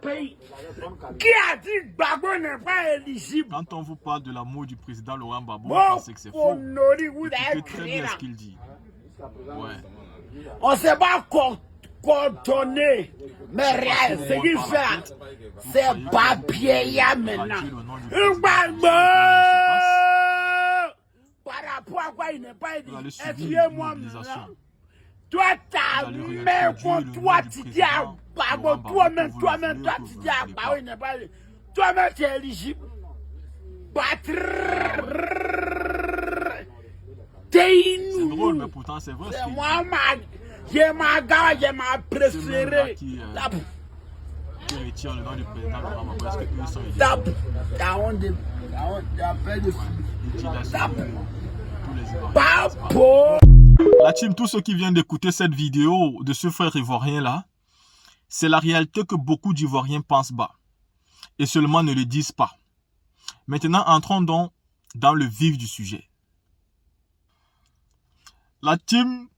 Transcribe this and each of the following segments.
Pays qui a dit que Gbagbo n'est pas éligible. Quand on vous parle de l'amour du président Laurent Gbagbo, vous pensez que c'est faux. Écoutez très bien ce qu'il dit. Ouais. On ne s'est pas coordonné, mais rien. Ce qu'il fait, c'est papier maintenant. Gbagbo, par rapport à quoi il n'est pas éligible. Excusez-moi maintenant. Toi, ta mère contre toi, tu dis à Gbagbo, toi-même, tu dis à Gbagbo, il n'est pas éligible. Toi-même, tu es éligible. C'est drôle, mais pourtant, c'est vrai. C'est moi, j'ai ma gare, j'ai ma préférée. Qui retire le nom du président Laurent Gbagbo, est-ce que eux sont éligibles? La team, tous ceux qui viennent d'écouter cette vidéo de ce frère ivoirien là, c'est la réalité que beaucoup d'Ivoiriens pensent bas et seulement ne le disent pas. Maintenant, entrons donc dans le vif du sujet. La team,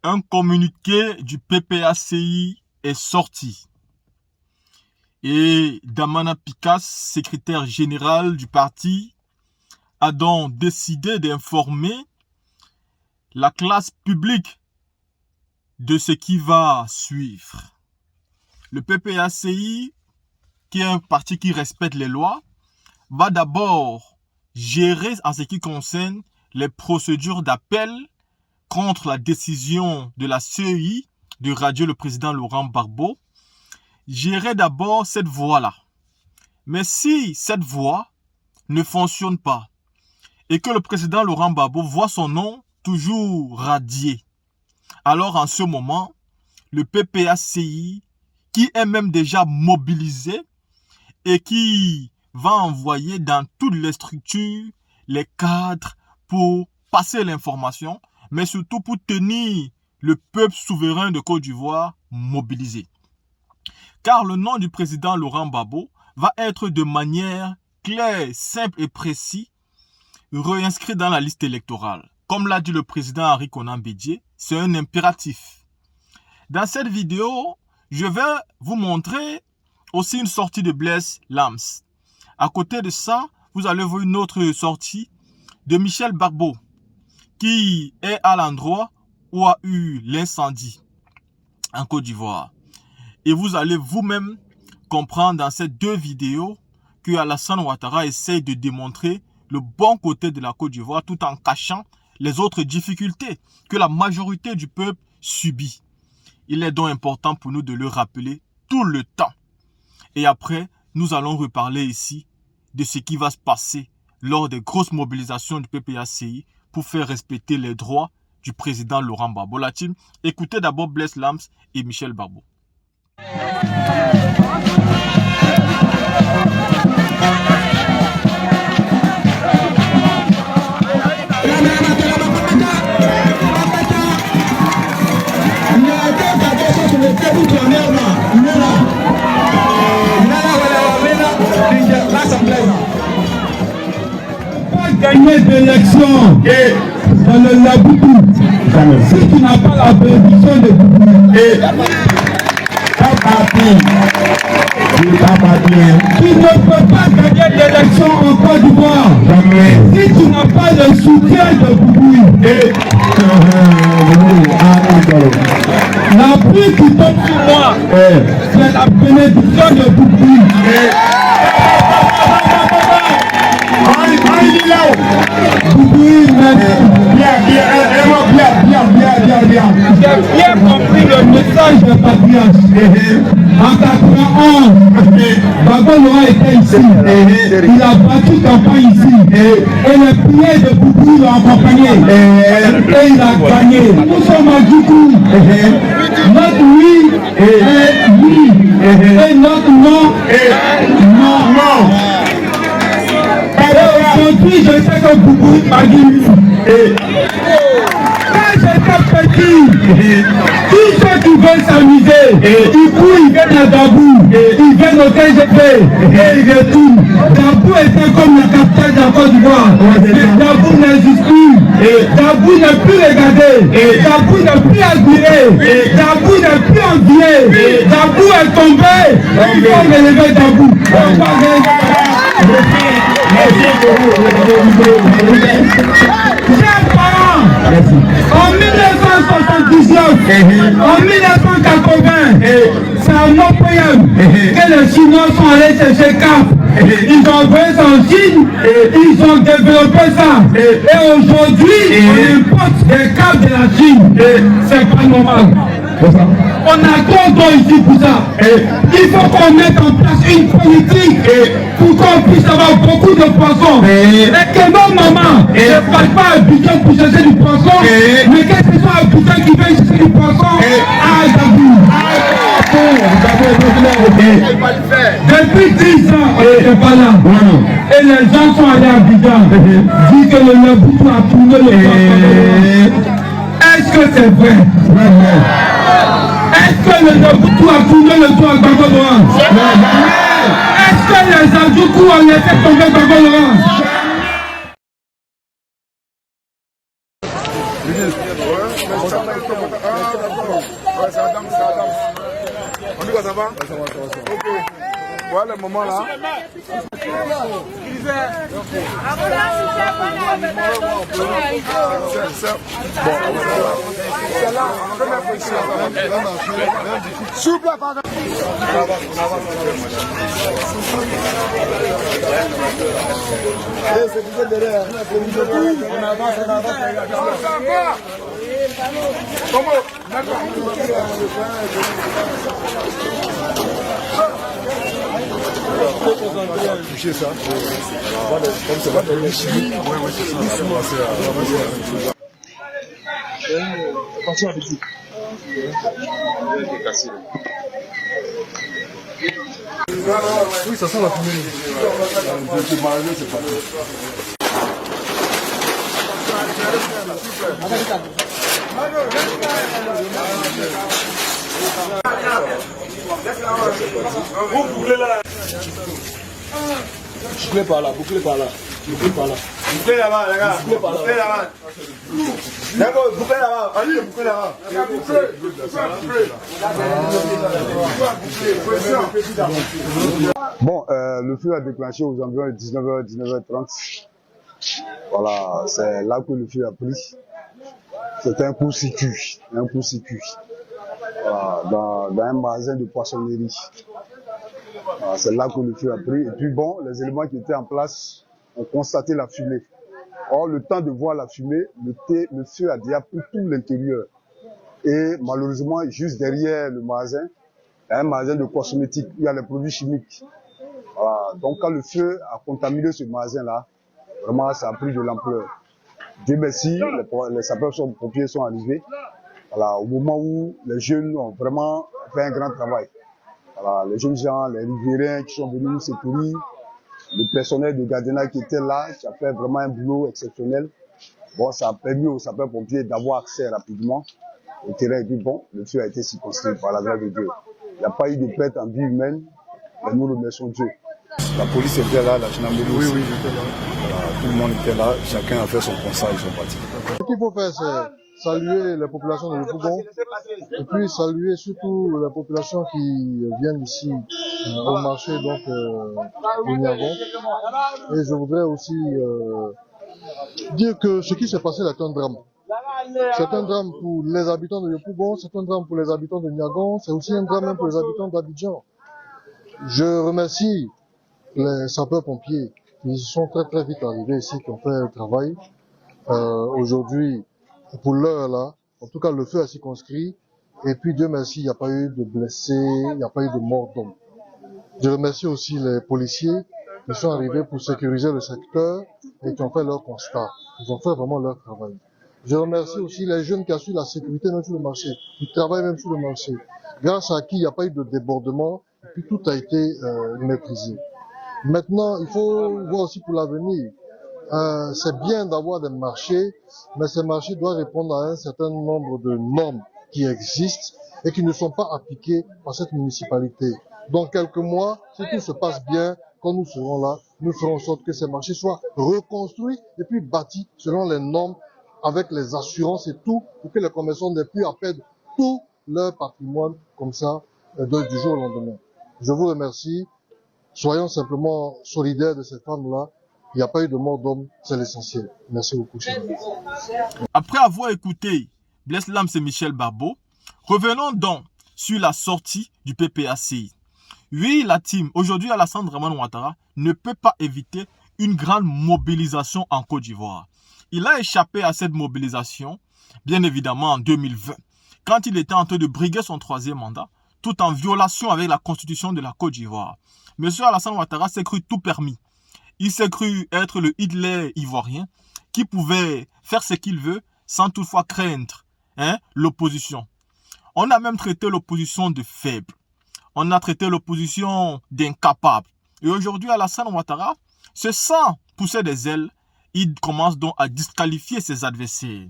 un communiqué du PPACI est sorti. Et Damana Pikas, secrétaire général du parti, a donc décidé d'informer la classe publique de ce qui va suivre. Le PPACI, qui est un parti qui respecte les lois, va d'abord gérer en ce qui concerne les procédures d'appel contre la décision de la CEI de radier le président Laurent Gbagbo. Gérer d'abord cette voie-là. Mais si cette voie ne fonctionne pas et que le président Laurent Gbagbo voit son nom toujours radié, alors en ce moment, le PPACI, qui est même déjà mobilisé et qui va envoyer dans toutes les structures les cadres pour passer l'information, mais surtout pour tenir le peuple souverain de Côte d'Ivoire mobilisé. Car le nom du président Laurent Gbagbo va être de manière claire, simple et précise réinscrit dans la liste électorale. Comme l'a dit le président Henri Konan Bédié, c'est un impératif. Dans cette vidéo, je vais vous montrer aussi une sortie de Blaise Lams. À côté de ça, vous allez voir une autre sortie de Michel Gbagbo, qui est à l'endroit où a eu l'incendie en Côte d'Ivoire. Et vous allez vous-même comprendre dans ces deux vidéos que Alassane Ouattara essaye de démontrer le bon côté de la Côte d'Ivoire tout en cachant les autres difficultés que la majorité du peuple subit. Il est donc important pour nous de le rappeler tout le temps. Et après, nous allons reparler ici de ce qui va se passer lors des grosses mobilisations du PPACI pour faire respecter les droits du président Laurent Gbagbo. La team, écoutez d'abord Blaise Lams et Michel Gbagbo. Gagner d'élection dans le Laboubou. Si tu n'as pas la bénédiction de Boubou, tu ne peux pas gagner l'élection en Côte d'Ivoire. Si tu n'as pas le soutien de Boubou, la pluie qui tombe sur moi, c'est la bénédiction de Boubou. J'ai bien compris le message de Patrias. En 91, Gbagbo Laurent était ici. Il a battu campagne ici. Et les prières de Boubou l'ont accompagné. Et il a gagné. Nous sommes à Djoukou. Notre oui est oui. Et notre non est non. Aujourd'hui, je sais que Boubou m'a dit. Quand j'étais petit, tous ceux qui veulent s'amuser, du coup ils viennent à Dabou, ils viennent au TGP, et ils retournent. Dabou était comme la capitale de la Côte d'Ivoire. Dabou n'existe plus. Dabou n'est plus regardé, Dabou n'est plus admiré, Dabou n'est plus envié, Dabou est tombé, il faut relever Dabou. Chers parents, en 1979, en 1980, c'est à Montpellier que les Chinois sont allés chercher CAF. Ils ont envoyé ça en Chine, ils ont développé ça. Et aujourd'hui, on importe des CAF de la Chine. C'est pas normal. On a trop d'eau ici pour ça. Il faut qu'on mette en place une politique pour qu'on puisse avoir beaucoup de poissons. Et que nos mamans ne fassent pas un budget pour chercher du poisson, mais que ce soit un budget qui vient chercher du poisson à Dabou. Depuis 10 ans, on n'était pas là. Et les gens sont allés à Abidjan. Dit que le Leboutou a tourné le poisson. Est-ce que c'est vrai? Est-ce que le Leboutou a tourné le toit à Gbagbo-Laurent? Est-ce que les Adjoukou ont laissé tomber Gbagbo-Laurent? On dit quoi, ça va? Ok. Voilà le moment là. Souple, pardon. Toucher ça. Comme ça va dans le chimie. Oui, c'est ça. Attention à l'équipe. Oui, ça sent la fumée. C'est pas vous bouclez là. Bouclez par là, bouclez par là. Bouclez par là. Bouclez là-bas, les gars. Bouclez par là. Bouclez là-bas. D'accord, bouclez là-bas. Allez, bouclez là-bas. Bon, le feu a déclenché aux environs de 19h, 19h30. Voilà, c'est là que le feu a pris. C'était un court-circuit. Un court-circuit. Voilà, dans un magasin de poissonnerie. Voilà, c'est là que le feu a pris. Et puis bon, les éléments qui étaient en place ont constaté la fumée. Or, le temps de voir la fumée, le feu a déjà pris tout l'intérieur. Et malheureusement, juste derrière le magasin, il y a un magasin de cosmétiques où il y a les produits chimiques. Voilà. Donc quand le feu a contaminé ce magasin-là, vraiment ça a pris de l'ampleur. Dieu merci, les sapeurs-pompiers sont arrivés. Voilà, au moment où les jeunes ont vraiment fait un grand travail. Voilà, les jeunes gens, les riverains qui sont venus nous secourir, le personnel de gardiennage qui était là, qui a fait vraiment un boulot exceptionnel. Bon, ça a permis aux sapeurs-pompiers d'avoir accès rapidement au terrain. Et puis bon, le feu a été circonscrit par la grâce de Dieu. Il n'y a pas eu de perte en vie humaine, mais nous remercions Dieu. La police était là, la gendarmerie aussi. Oui, j'étais là. Voilà, tout le monde était là, chacun a fait son constat, ils sont partis. Ce qu'il faut faire, c'est saluer les populations de Yopougon et puis saluer surtout les populations qui viennent ici au marché donc de Niagon. Et je voudrais aussi dire que ce qui s'est passé là est un drame. C'est un drame pour les habitants de Yopougon, c'est un drame pour les habitants de Niagon, c'est aussi un drame même pour les habitants d'Abidjan. Je remercie les sapeurs-pompiers qui sont très vite arrivés ici, qui ont fait le travail. Aujourd'hui, pour l'heure là, en tout cas le feu est circonscrit, et puis Dieu merci, il n'y a pas eu de blessés, il n'y a pas eu de morts d'hommes. Je remercie aussi les policiers qui sont arrivés pour sécuriser le secteur et qui ont fait leur constat. Ils ont fait vraiment leur travail. Je remercie aussi les jeunes qui assurent la sécurité même sur le marché, qui travaillent même sur le marché, grâce à qui il n'y a pas eu de débordement, et puis tout a été maîtrisé. Maintenant, il faut voir aussi pour l'avenir. C'est bien d'avoir des marchés, mais ces marchés doivent répondre à un certain nombre de normes qui existent et qui ne sont pas appliquées par cette municipalité. Dans quelques mois, si tout se passe bien, quand nous serons là, nous ferons en sorte que ces marchés soient reconstruits et puis bâtis selon les normes avec les assurances et tout, pour que les commerçants n'aient plus à perdre tout leur patrimoine comme ça du jour au lendemain. Je vous remercie. Soyons simplement solidaires de cette femme-là. Il n'y a pas eu de mort d'homme, c'est l'essentiel. Merci beaucoup. Après avoir écouté Blaise Lams et Michel Barbeau, revenons donc sur la sortie du PPACI. Oui, la team, aujourd'hui Alassane Dramane Ouattara ne peut pas éviter une grande mobilisation en Côte d'Ivoire. Il a échappé à cette mobilisation, bien évidemment en 2020, quand il était en train de briguer son 3e mandat, tout en violation avec la constitution de la Côte d'Ivoire. Monsieur Alassane Ouattara s'est cru tout permis. Il s'est cru être le Hitler ivoirien qui pouvait faire ce qu'il veut sans toutefois craindre l'opposition. On a même traité l'opposition de faible. On a traité l'opposition d'incapable. Et aujourd'hui, Alassane Ouattara se sent pousser des ailes. Il commence donc à disqualifier ses adversaires.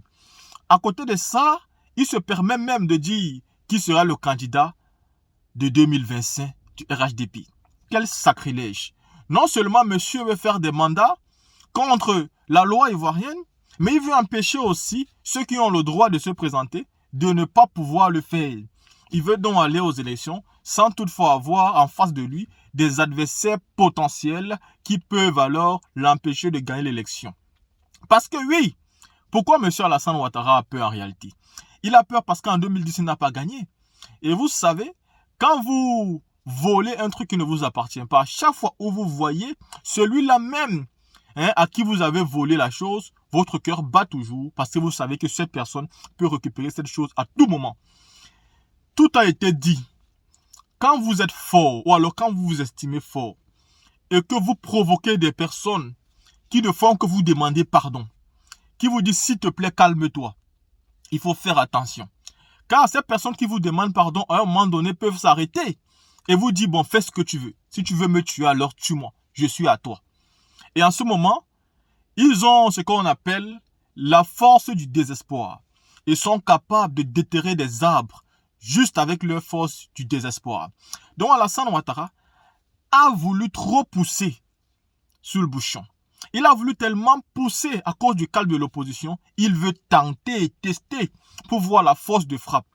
À côté de ça, il se permet même de dire qui sera le candidat de 2025 du RHDP. Quel sacrilège! Non seulement monsieur veut faire des mandats contre la loi ivoirienne, mais il veut empêcher aussi ceux qui ont le droit de se présenter de ne pas pouvoir le faire. Il veut donc aller aux élections sans toutefois avoir en face de lui des adversaires potentiels qui peuvent alors l'empêcher de gagner l'élection. Parce que oui, pourquoi M. Alassane Ouattara a peur en réalité? Il a peur parce qu'en 2010, il n'a pas gagné. Et vous savez, quand vous volez un truc qui ne vous appartient pas, chaque fois où vous voyez celui-là même à qui vous avez volé la chose, votre cœur bat toujours parce que vous savez que cette personne peut récupérer cette chose à tout moment. Tout a été dit. Quand vous êtes fort, ou alors quand vous vous estimez fort, et que vous provoquez des personnes qui ne font que vous demander pardon, qui vous disent s'il te plaît calme-toi, il faut faire attention. Car ces personnes qui vous demandent pardon à un moment donné peuvent s'arrêter et vous dire bon fais ce que tu veux. Si tu veux me tuer alors tue-moi, je suis à toi. Et en ce moment, ils ont ce qu'on appelle la force du désespoir. Ils sont capables de déterrer des arbres juste avec leur force du désespoir. Donc Alassane Ouattara a voulu trop pousser sur le bouchon. Il a voulu tellement pousser à cause du calme de l'opposition. Il veut tenter et tester pour voir la force de frappe.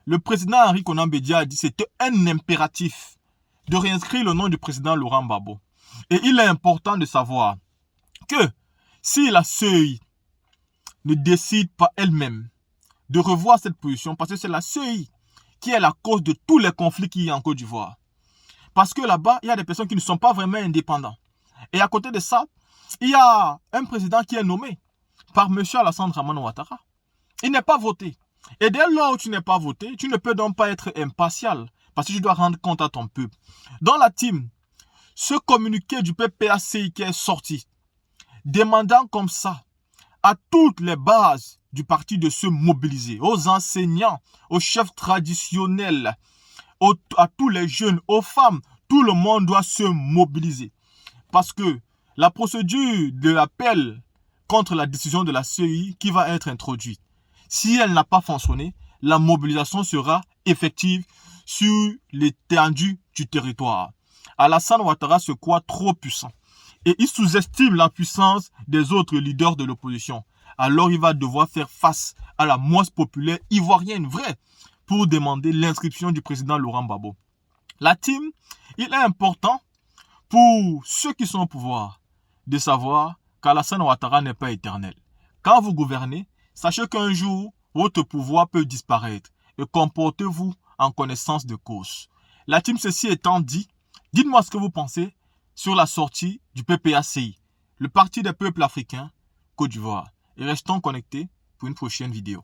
Le président Henri Konan Bédié a dit que c'était un impératif de réinscrire le nom du président Laurent Gbagbo. Et il est important de savoir que si la CEI ne décide pas elle-même de revoir cette position, parce que c'est la CEI qui est la cause de tous les conflits qu'il y a en Côte d'Ivoire. Parce que là-bas, il y a des personnes qui ne sont pas vraiment indépendants. Et à côté de ça, il y a un président qui est nommé par M. Alassane Dramane Ouattara. Il n'est pas voté. Et dès lors où tu n'es pas voté, tu ne peux donc pas être impartial. Parce que tu dois rendre compte à ton peuple. Dans la team, ce communiqué du PPACI qui est sorti, demandant comme ça à toutes les bases du parti de se mobiliser, aux enseignants, aux chefs traditionnels, à tous les jeunes, aux femmes, tout le monde doit se mobiliser. Parce que la procédure de l'appel contre la décision de la CEI qui va être introduite, si elle n'a pas fonctionné, la mobilisation sera effective sur l'étendue du territoire. Alassane Ouattara se croit trop puissant et il sous-estime la puissance des autres leaders de l'opposition. Alors il va devoir faire face à la masse populaire ivoirienne vraie pour demander l'inscription du président Laurent Gbagbo. La team, il est important pour ceux qui sont au pouvoir de savoir qu'Alassane Ouattara n'est pas éternel. Quand vous gouvernez, sachez qu'un jour, votre pouvoir peut disparaître et comportez-vous en connaissance de cause. La team, ceci étant dit, dites-moi ce que vous pensez sur la sortie du PPACI, le Parti des peuples africains, Côte d'Ivoire. Et restons connectés pour une prochaine vidéo.